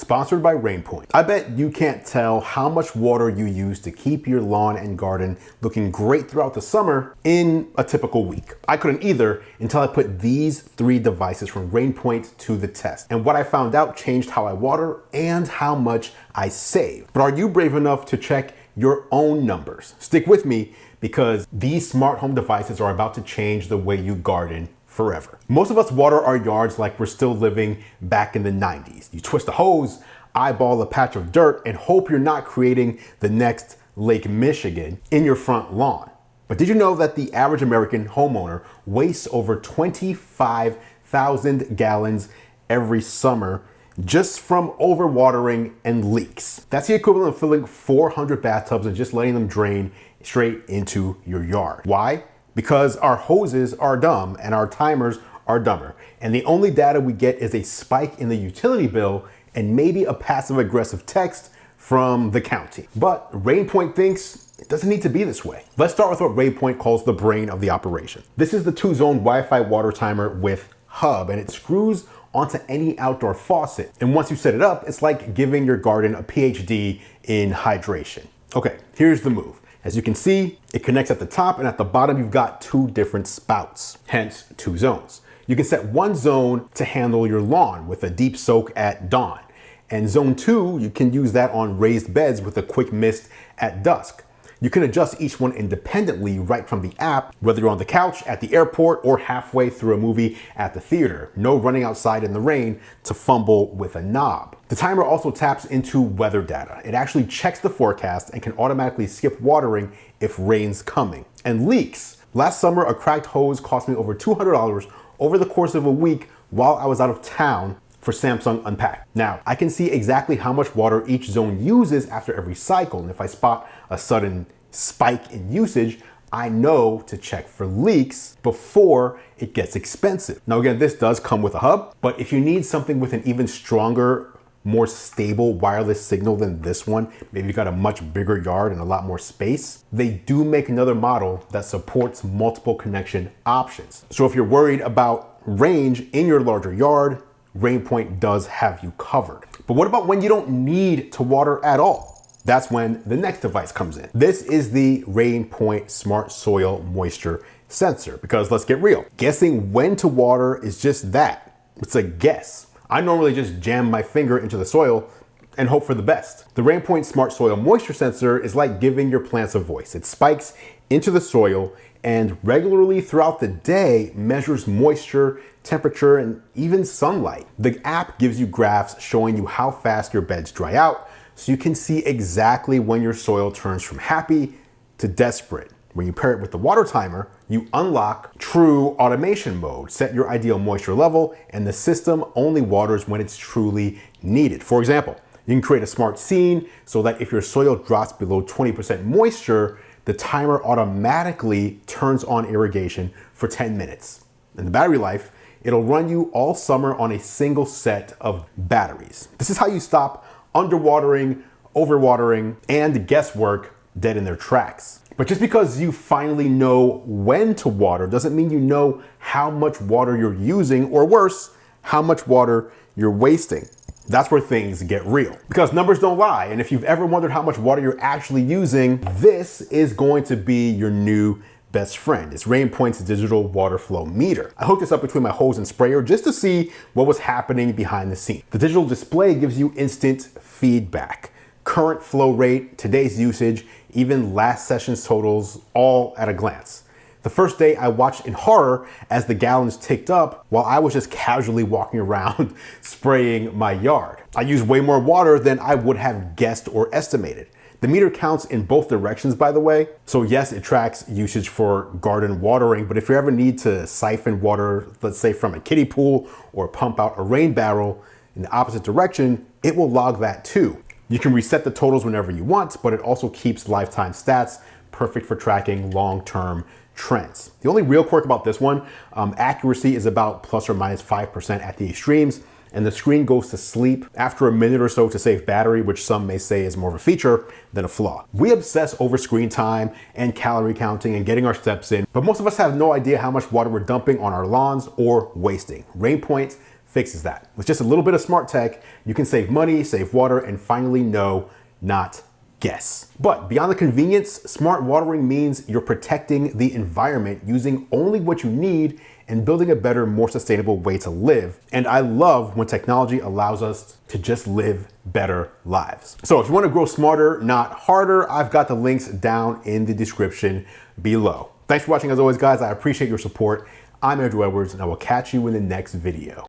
sponsored by Rainpoint. I bet you can't tell how much water you use to keep your lawn and garden looking great throughout the summer in a typical week. I couldn't either until I put these 3 devices from Rainpoint to the test. And what I found out changed how I water and how much I save. But are you brave enough to check your own numbers? Stick with me because these smart home devices are about to change the way you garden forever. Most of us water our yards like we're still living back in the 90s. You twist a hose, eyeball a patch of dirt, and hope you're not creating the next Lake Michigan in your front lawn. But did you know that the average American homeowner wastes over 25,000 gallons every summer just from overwatering and leaks? That's the equivalent of filling 400 bathtubs and just letting them drain straight into your yard. Why? Because our hoses are dumb and our timers are dumber. And the only data we get is a spike in the utility bill and maybe a passive aggressive text from the county. But Rainpoint thinks it doesn't need to be this way. Let's start with what Rainpoint calls the brain of the operation. This is the 2-zone Wi-Fi water timer with hub, and it screws onto any outdoor faucet. And once you set it up, it's like giving your garden a PhD in hydration. Okay, here's the move. As you can see, it connects at the top, and at the bottom you've got 2 different spouts, hence 2 zones. You can set one zone to handle your lawn with a deep soak at dawn. And zone 2, you can use that on raised beds with a quick mist at dusk. You can adjust each one independently right from the app, whether you're on the couch, at the airport, or halfway through a movie at the theater. No running outside in the rain to fumble with a knob. The timer also taps into weather data. It actually checks the forecast and can automatically skip watering if rain's coming. And leaks. Last summer, a cracked hose cost me over $200 over the course of a week while I was out of town for Samsung Unpacked. Now, I can see exactly how much water each zone uses after every cycle, and if I spot a sudden spike in usage, I know to check for leaks before it gets expensive. Now again, this does come with a hub, but if you need something with an even stronger, more stable wireless signal than this one, maybe you've got a much bigger yard and a lot more space, they do make another model that supports multiple connection options. So if you're worried about range in your larger yard, Rainpoint does have you covered. But what about when you don't need to water at all? That's when the next device comes in. This is the Rainpoint Smart Soil Moisture Sensor, because let's get real. Guessing when to water is just that. It's a guess. I normally just jam my finger into the soil and hope for the best. The Rainpoint Smart Soil Moisture Sensor is like giving your plants a voice. It spikes into the soil and regularly throughout the day measures moisture, temperature, and even sunlight. The app gives you graphs showing you how fast your beds dry out, so you can see exactly when your soil turns from happy to desperate. When you pair it with the water timer, you unlock true automation mode, set your ideal moisture level, and the system only waters when it's truly needed. For example, you can create a smart scene so that if your soil drops below 20% moisture, the timer automatically turns on irrigation for 10 minutes. And the battery life, it'll run you all summer on a single set of batteries. This is how you stop underwatering, overwatering, and guesswork dead in their tracks. But just because you finally know when to water doesn't mean you know how much water you're using, or worse, how much water you're wasting. That's where things get real, because numbers don't lie. And if you've ever wondered how much water you're actually using, this is going to be your new best friend. It's Rainpoint's digital water flow meter. I hooked this up between my hose and sprayer just to see what was happening behind the scenes. The digital display gives you instant feedback. Current flow rate, today's usage, even last session's totals, all at a glance. The first day I watched in horror as the gallons ticked up while I was just casually walking around spraying my yard. I used way more water than I would have guessed or estimated. The meter counts in both directions, by the way. So yes, it tracks usage for garden watering, but if you ever need to siphon water, let's say from a kiddie pool, or pump out a rain barrel in the opposite direction, it will log that too. You can reset the totals whenever you want, but it also keeps lifetime stats, perfect for tracking long-term trends. The only real quirk about this one, accuracy is about plus or minus 5% at the extremes, and the screen goes to sleep after a minute or so to save battery, which some may say is more of a feature than a flaw. We obsess over screen time and calorie counting and getting our steps in, but most of us have no idea how much water we're dumping on our lawns or wasting. Rainpoint fixes that. With just a little bit of smart tech, you can save money, save water, and finally know, not guess. But beyond the convenience, smart watering means you're protecting the environment, using only what you need and building a better, more sustainable way to live. And I love when technology allows us to just live better lives. So if you want to grow smarter, not harder, I've got the links down in the description below. Thanks for watching as always, guys. I appreciate your support. I'm Andru Edwards, and I will catch you in the next video.